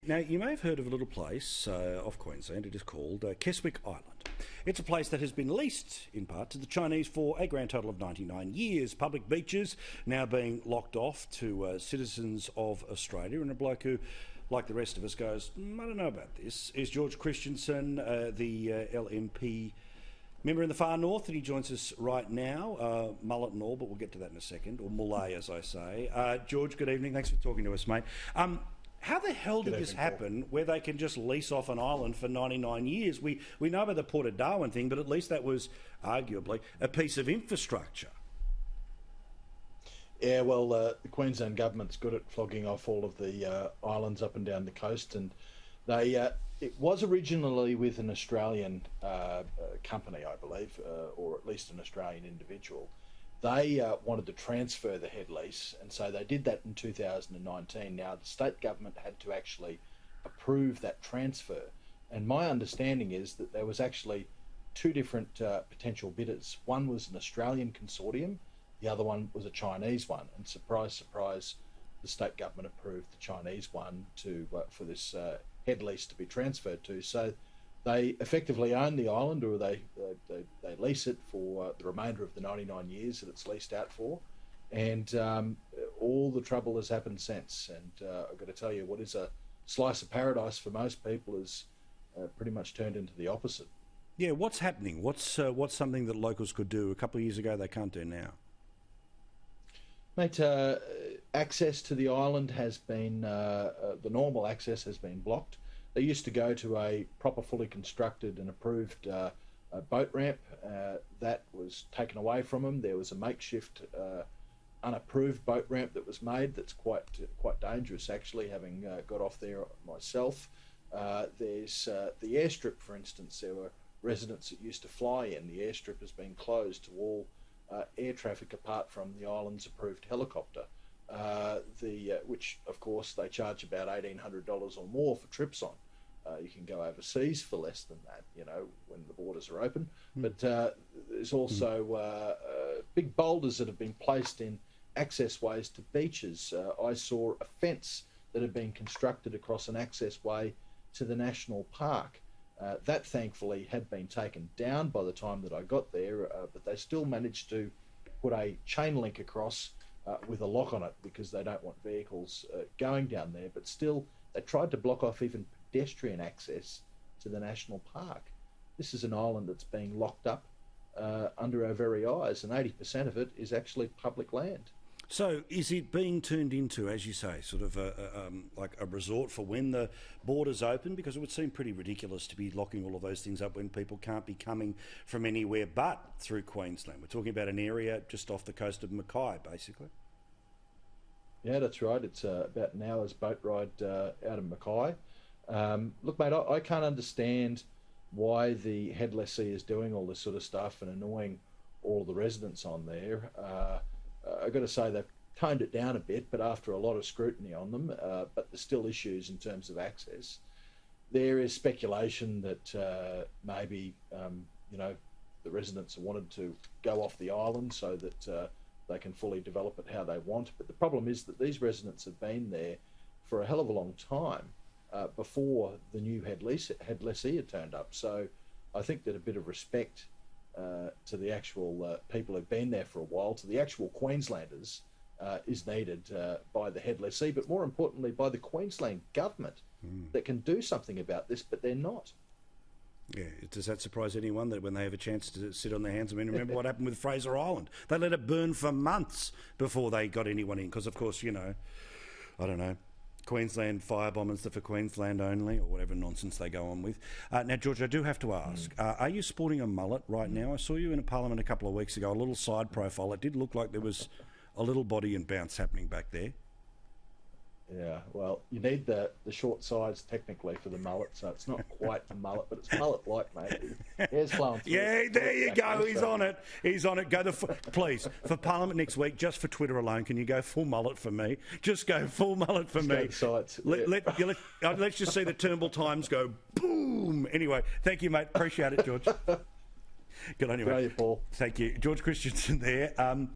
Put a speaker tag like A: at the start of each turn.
A: Now, you may have heard of a little place off Queensland. It is called Keswick Island. It's a place that has been leased, in part, to the Chinese for a grand total of 99 years. Public beaches now being locked off to citizens of Australia. And a bloke who, like the rest of us, goes, I don't know about this, is George Christensen, the LMP member in the far north, and he joins us right now, mullet and all, but we'll get to that in a second, or mullet, as I say. George, good evening. Thanks for talking to us, mate. How the hell did this happen where they can just lease off an island for 99 years? We know about the Port of Darwin thing, but at least that was arguably a piece of infrastructure.
B: Yeah, well, the Queensland government's good at flogging off all of the islands up and down the coast, and they it was originally with an Australian company, I believe, or at least an Australian individual. They wanted to transfer the head lease, and so they did that in 2019. Now, the state government had to actually approve that transfer, and my understanding is that there was actually two different potential bidders. One was an Australian consortium, the other one was a Chinese one, and surprise, surprise, the state government approved the Chinese one to for this head lease to be transferred to. So they effectively own the island, or they lease it for the remainder of the 99 years that it's leased out for. And all the trouble has happened since. And I've got to tell you, what is a slice of paradise for most people is pretty much turned into the opposite.
A: Yeah, what's happening? What's something that locals could do a couple of years ago they can't do now?
B: Mate, access to the island has been, the normal access has been blocked. They used to go to a proper, fully constructed and approved boat ramp. That was taken away from them. There was a makeshift, unapproved boat ramp that was made that's quite dangerous, actually, having got off there myself. There's the airstrip, for instance. There were residents that used to fly in. The airstrip has been closed to all air traffic apart from the island's approved helicopter. Which, of course, they charge about $1,800 or more for trips on. You can go overseas for less than that, when the borders are open. But there's also big boulders that have been placed in access ways to beaches. I saw a fence that had been constructed across an access way to the national park. That thankfully had been taken down by the time that I got there, but they still managed to put a chain link across with a lock on it because they don't want vehicles going down there. But still, they tried to block off even pedestrian access to the national park. This is an island that's being locked up under our very eyes, and 80% of it is actually public land.
A: So is it being turned into, as you say, sort of like a resort for when the borders open? Because it would seem pretty ridiculous to be locking all of those things up when people can't be coming from anywhere but through Queensland. We're talking about an area just off the coast of Mackay, basically.
B: Yeah, that's right. It's about an hour's boat ride out of Mackay. Look, mate, I can't understand why the head lessee is doing all this sort of stuff and annoying all the residents on there. I've got to say they've toned it down a bit, but after a lot of scrutiny on them, but there's still issues in terms of access. There is speculation that maybe, the residents have wanted to go off the island so that they can fully develop it how they want. But the problem is that these residents have been there for a hell of a long time before the new head lessee had turned up. So I think that a bit of respect to the actual people who've been there for a while, to the actual Queenslanders, is needed by the head lessee, but more importantly by the Queensland government that can do something about this, but they're not.
A: Yeah, does that surprise anyone that when they have a chance to sit on their hands? I mean, remember what happened with Fraser Island? They let it burn for months before they got anyone in, because, of course, I don't know, Queensland firebombers are for Queensland only, or whatever nonsense they go on with. Now, George, I do have to ask, are you sporting a mullet right now? I saw you in a Parliament a couple of weeks ago, a little side profile. It did look like there was a little body and bounce happening back there.
B: Yeah, well, you need the short sides technically for the mullet, so it's not quite a mullet, but it's mullet-like, mate. Hair's flowing through.
A: Yeah, there you go. He's on it. He's on it. Go please, for Parliament next week, just for Twitter alone, can you go full mullet for me? Just go full mullet for me.
B: Sides.
A: Let's just see the Turnbull Times go boom. Anyway, thank you, mate. Appreciate it, George. Good on you, mate.
B: Paul.
A: Thank you. George Christensen there.